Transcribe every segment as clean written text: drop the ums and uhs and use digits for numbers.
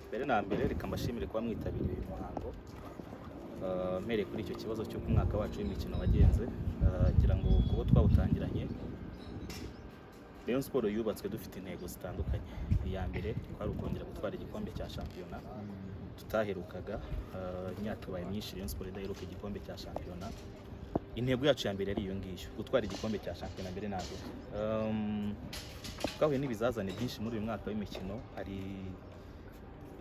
mbere na mbere reka mbashimire kuba mwitabiriye uyu muhango. Mpereye kuri icyo kibazo cy'uko umwaka wacu w'imikino wagenze, ngira ngo kubo twawutangiranye Rayon Sport yubatswe dufite intego zitandukanye. Iya mbere twari ukongera gutwara igikombe cya shampiyona tutaherukaga, imyaka ibaye myinshi Rayon Sport idaheruka igikombe cya shampiyona. Intego yacu ya mbere ari iyo ngiyo, gutwara igikombe cya shampiyona mbere na mbere. Twahuye n'ibizazane byinshi muri uyu mwaka w'imikino, hari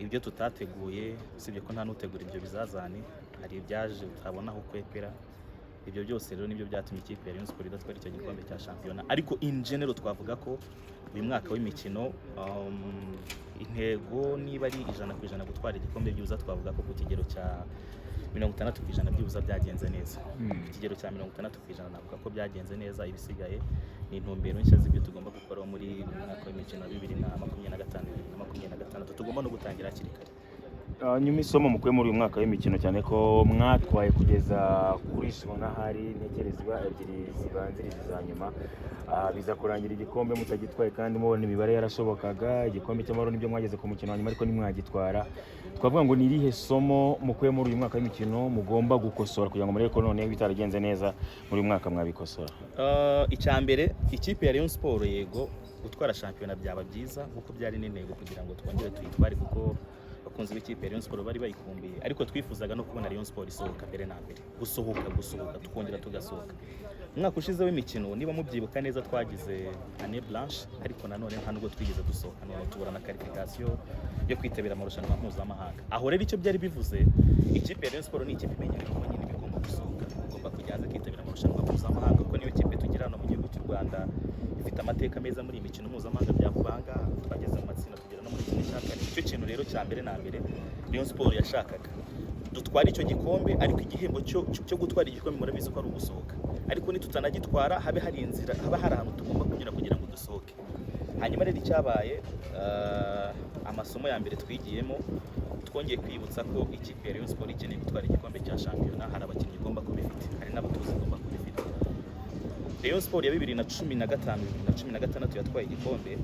ibyo tutateguye, usibye ko nta n'utegura ibyo bizazane, hari ibyaje utabona aho kwepera. Ibyo byose rero nibyo byatumye ikipe ya Rayon Sport idatwara icyo gikombe cya shampiyona. Ariko in general twavuga ko uyu mwaka w'imikino intego niba ari 100% gutwara igikombe byuza, twavuga ko ku kigero cya 60% byuza byagenze neza. Ikigero cya 60% navuga ko byagenze neza. Ibisigaye ni intumbero nshya z'ibyo tugomba gukora muri mwaka w'imikino 2025-2026 tugomba no gutangira hakiri kare. Nyuma isomo mukuye muri uyu mwaka w'imikino, cyane ko mwatwaye kugeza kuri sona hari ntekerezwa ebyiri zibanziriza za nyuma, biza kurangira igikombe mutagitwaye kandi mubona imibare yarashobokaga. Igikombe cy'amahoro nibyo mwageze ku mukino wa nyuma ariko nimwagitwara. Twavuga ngo ni irihe somo mukuye muri uyu mwaka w'imikino mugomba gukosora kugira ngo murebe ko none bitaragenze neza muri uyu mwaka mwabikosora? Icya mbere, ikipe ya Rayon Sport yego gutwara shampiyona byaba byiza kuko byari n'intego kugira ngo twongere tuyitware, kuko bakunze b'ikipe ya Rayon Sport bari bayikumbiye, ariko twifuzaga no kubona Rayon Sport isohoka mbere na mbere, gusohoka tukongera tugasohoka. Umwaka ushize w'imikino niba mubyibuka neza twagize année blanche, ariko nanone nta nubwo twigeze dusohoka, none tubura na qualification yo kwitabira amarushanwa mpuzamahanga. Aho rero icyo byari bivuze, ikipe ya Rayon Sport ni ikipe imenyereye ko nyine bigomba gusohoka, igomba kujyaza kwitabira amarushanwa mpuzamahanga, kuko niyo kipe tugira hano mu gihugu cy'u Rwanda ifite amateka meza muri iyi mikino mpuzamahanga bya vanga, twageze mu matsinda tugera no muri kimwe cya kane. Icyo kintu rero cya mbere na mbere Rayon Sport yashakaga dutwara icyo gikombe, ariko igihembo cyo gutwara igikombe murabizi ko ari ugusohoka. Ariko nitutanagitwara habe hari inzira, haba hari ahantu tugomba kunyura kugira ngo dusohoke. Hanyuma rero icyabaye, amasomo ya mbere twigiyemo, twongeye kwibutsa ko ikipe ya Rayon Sport ikeneye gutwara igikombe cya shampiyona. Hari abakinnyi igomba kuba ifite, hari n'abatoza igomba kuba ifite. Rayon Sport ya 2015-2016 yatwaye igikombe,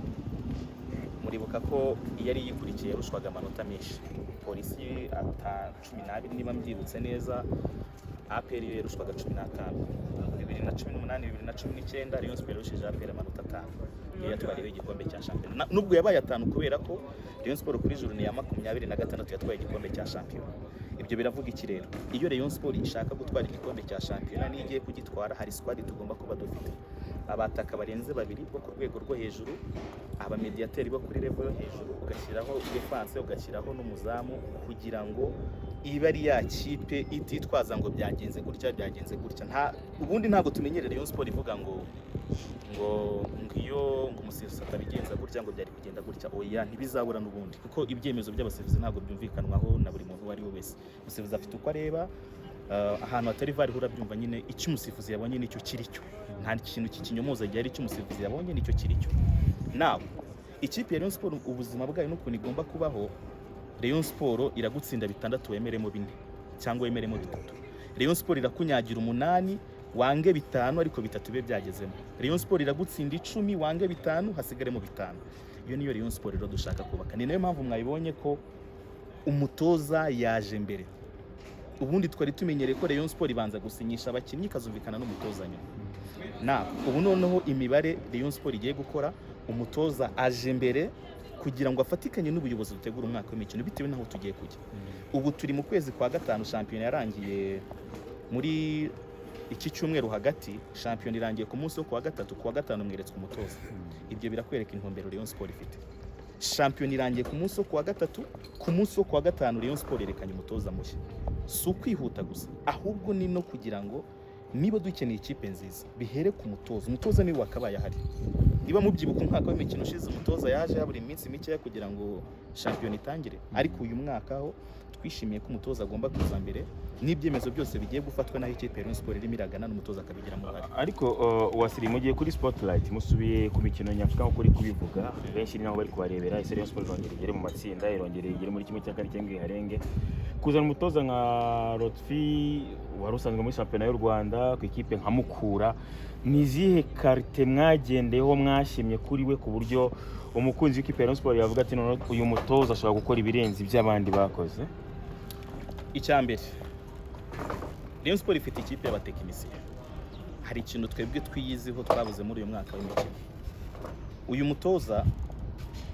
muribuka ko yari yikurikiye yarushwaga amanota menshi. Polisi 12 niba mbyibutse neza, APR yarushwaga 15. 2018-2019 Rayon Sport yarushije APR amanota 5, niyo yatwariye igikombe cya shampiyona. Nubwo yabaye 5 kubera ko Rayon Sport kuri journée ya 26 yatwaye igikombe cya shampiyona. Ibyo biravuga iki rero? Iyo Rayon Sport ishaka gutwara igikombe cya shampiyona n'igiye kugitwara, hari squad tugomba kuba dufite. Abataka barenze 2 bo ku rwego rwo hejuru, abamediateri bo kuri level yo hejuru, ugashyiraho defense, ugashyiraho n'umuzamu, kugira ngo iba ari ya kipe ititwaza ngo byagenze gutya. Ubundi ntabwo tumenyereye Rayon Sport ivuga ngo iyo umusifuzi atabigenza gutya ngo byari kugenda gutya. Oya, ntibizabura n'ubundi, kuko ibyemezo by'abasifuzi ntabwo byumvikanwaho na buri muntu uwo ari we wese. Umusifuzi afite uko areba, ahantu hatari vari hurabyumva nyine icyo umusifuzi yabonye nicyo kiricyo, nta kintu kikinyomoza igihe ari icyo umusifuzi yabonye nicyo kiricyo. Nawe ikipe ya Rayon Sport ubuzima bwayo n'ukuntu igomba kubaho, Rayon Sport iragutsinda 6 wemeremo 4 cyangwa wemeremo 3. Rayon Sport irakunyagira 8 wange 5 ariko 3 bibe byagezemo. Rayon Sport iragutsinda 10 wange 5 hasigaremo 5. Iyo niyo Rayon Sport rero dushaka kubaka. Ni nayo mpamvu mwayibonye ko umutoza yaje mbere. Ubundi twari tumenyereye ko Rayon Sport ibanza gusinyisha abakinnyi ikazumvikana n'umutoza nyuma. Ubu noneho imibare Rayon Sport igiye gukora, umutoza aje mbere kugira ngo afatikanye n'ubuyobozi butegura umwaka w'imikino bitewe naho tugiye kujya. Ubu turi mu kwezi kwa 5, shampiyona yarangiye muri iki cyumweru hagati, shampiyona irangiye ku munsi wo kuwa 3, kuwa 5 mweretswe umutoza. Ibyo birakwereka intumbero Rayon Sport ifite. Shampiyona irangiye ku munsi wo kuwa 3, ku munsi wo kuwa 5 Rayon Sport yerekanye umutoza mushya. Si ukwihuta gusa, ahubwo ni no kugira ngo niba dukeneye ikipe nziza bihere ku mutoza. Umutoza niwe wakabaye ahari. Niba mubyibuka umwaka w'imikino ushize umutoza yaje habura iminsi mike kugira ngo shampiyona itangire, ariko uyu mwaka aho twishimiye ko umutoza agomba kuza mbere, n'ibyemezo byose bigiye gufatwa naho ikipe ya Rayon Sport irimo iragana n'umutoza akabigiramo uruhare. Ariko wasiri mugiye kuri Spotlight musubiye ku mikino nyafurika nko kuri kubivuga, benshi naho bari kubarebera. Rayon Sport irongera igere mu matsinda, irongera igere muri kimwe cya kane cyangwa iharenge. Kuzana umutoza nka Lotfi wari usanzwe muri shampiyona y'u Rwanda ku ikipe nka Mukura, ni izihe karite mwagendeyeho mwashimye kuri we ku buryo umukunzi w'ikipe ya Rayon Sports yavuga ati none uyu mutoza ashobora gukora ibirenze iby'abandi bakoze? Icyambere, Rayon Sports ifite ikipe y'abatekinisiye. Hari ikintu twebwe twiyiziho twabuze muri uyu mwaka w'imikino. Uyu mutoza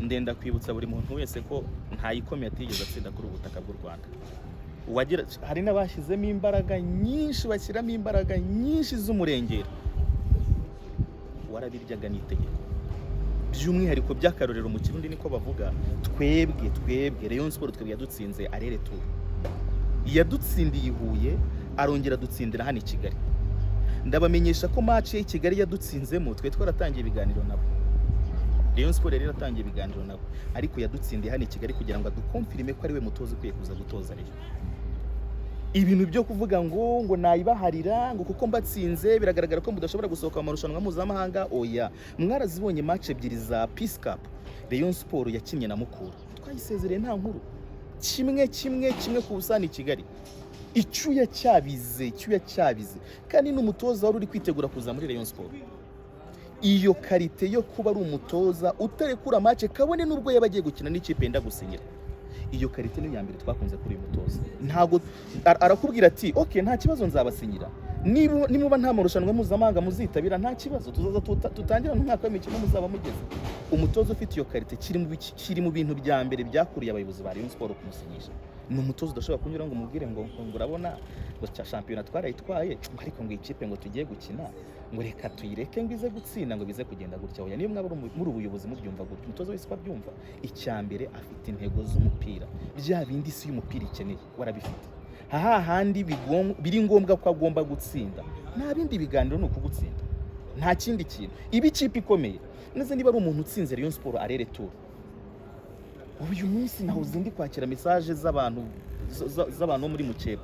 ndenda kwibutsa buri muntu wese ko nta ikomeye atigeze atsinda kuri ubutaka bw'u Rwanda. Hari n'abashyizemo imbaraga nyinshi, bashyiramo imbaraga nyinshi z'umurengera, warabiryaga n'itegeko. By'umwihariko by'akarorero mu Kirundi niko bavuga, twebwe Rayon Sports twebwe yadutsinze arere tour, yadutsindiye Huye, arongera dutsindira hano i Kigali. Ndabamenyesha ko match y'i Kigali yadutsinzemo twe twaratangiye ibiganiro nabo. Rayon Sports rero yatangiye ibiganiro nabo, ariko yadutsindiye hano i Kigali kugira ngo adukonfirime ko ari we mutoza ukwiye kuza gutoza rero. Ibintu byo kuvuga ngo nayibaharira ngo kuko mbatsinze biragaragara ko mudashobora gusohoka mu marushanwa mpuzamahanga, oya. Mwarazibonye match ebyiri za Peace Cup Rayon Sports yakinnye na Mukura, twayisezereye nta nkuru, kimwe ku busani i Kigali. Icyuya cyabize kandi n'umutoza wari uri kwitegura kuza muri Rayon Sports. Iyo karite yo kuba ari umutoza utarekura match kabone n'ubwo yabagiye gukina n'ikipe yenda gusinyira, iyo karite ni ya mbere twakunze kuri uyu mutoza. Ntago arakubwira ati okay nta kibazo nzabasinyira, nimuba nta marushanwa mpuzamahanga muzitabira nta kibazo, tuzaza tutangira n'umwaka w'imikino muzaba mugeze. Umutoza ufite iyo karite kiri mu bintu bya mbere byakuriye abayobozi ba Rayon Sports kumusinyisha. Ni umutoza udashobora kunyura ngo umubwire ngo urabona ngo shampiyona twarayitwaye ariko ngo ikipe ngo tugiye gukina ngo reka tuyireke ngo ize gutsinda ngo bize kugenda gutya. Oya, niyo mwaba muri ubuyobozi mubyumva gutya, umutoza wese ko abyumva. Icyambere afite intego z'umupira, bya bindi si y'umupira ikeneye warabifite. Hahandi biri ngombwa ko agomba gutsinda, nta bindi biganiro ni ukugutsinda, nta kindi kintu. Ibi ikipe ikomeye neze niba ari umuntu utsinze Rayon Sports arere tour, uyu munsi naho uzindi kwakira message z'abantu muri Mukeba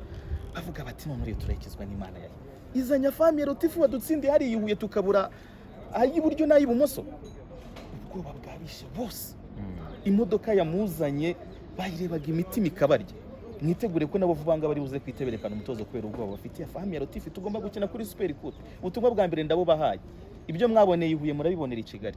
bavuga bati none rero turakizwa n'Imana yayo izanya famille rotifu wadutsindiye hari Huye tukabura ay'iburyo n'ay'ibumoso. Ubwoba bwabishe bose, imodoka yamuzanye bayirebaga imitima ikabarya. Mwitegure ko nabo vubanga bari buze kwiteberekana umutozo kubera ubwoba bafitiye famille rotifu. Tugomba gukina kuri Super Coupe, ubutumwa bwa mbere ndabo bahaye. Ibyo mwaboneye Huye murabibonera i Kigali.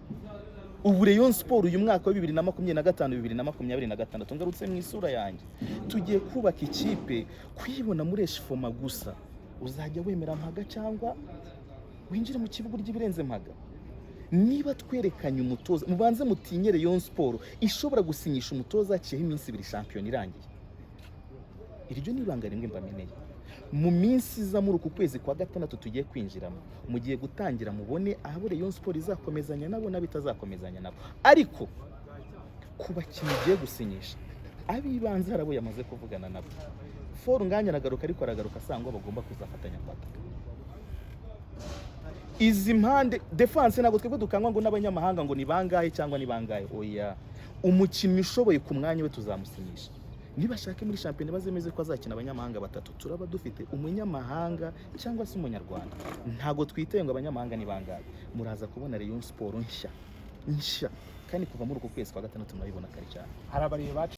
Ubu Rayon Sports uyu mwaka wa 2025-2026 ngarutse mu isura yanjye, tugiye kubaka ikipe kwibona muri eshifoma gusa. Uzajya wemera mpaga cyangwa winjire mu kibuga ry'ibirenze mpaga. Niba twerekanye umutoza, mubanze mutinye Rayon Sports ishobora gusinyisha umutoza cyeho iminsi 2 shampiyona irangiye. Iryo nibanga rimwe mbameneye. Mu minsi iza muri uku kwezi kwa gatandatu tugiye kwinjiramo, mugiye gutangira mubone aho Rayon Sports izakomezanya nabo n'abitazakomezanya nabo. Ariko kuba kigiye gusinyisha abibanze harabo yamaze kuvugana nabo. For nganya aragaruka, ariko aragaruka sangwa bagomba kuzafatanya kwataka. Izi mpande defense ntabwo twebwe dukangwa ngo n'abanyamahanga ngo ni bangahe cyangwa ni bangahe. Oya, umukinnyi ushoboye ku mwanya we tuzamusinyisha. Niba shake muri shampiyona bazemeze ko azakina abanyamahanga 3, turaba dufite umunyamahanga cyangwa se umunyarwanda. Ntago twiteye ngo abanyamahanga ni bangahe. Muraza kubona Rayon Sports nshya kandi kuva muri uko kwezi kwa gatandatu murabibona kare cyane. Hari abari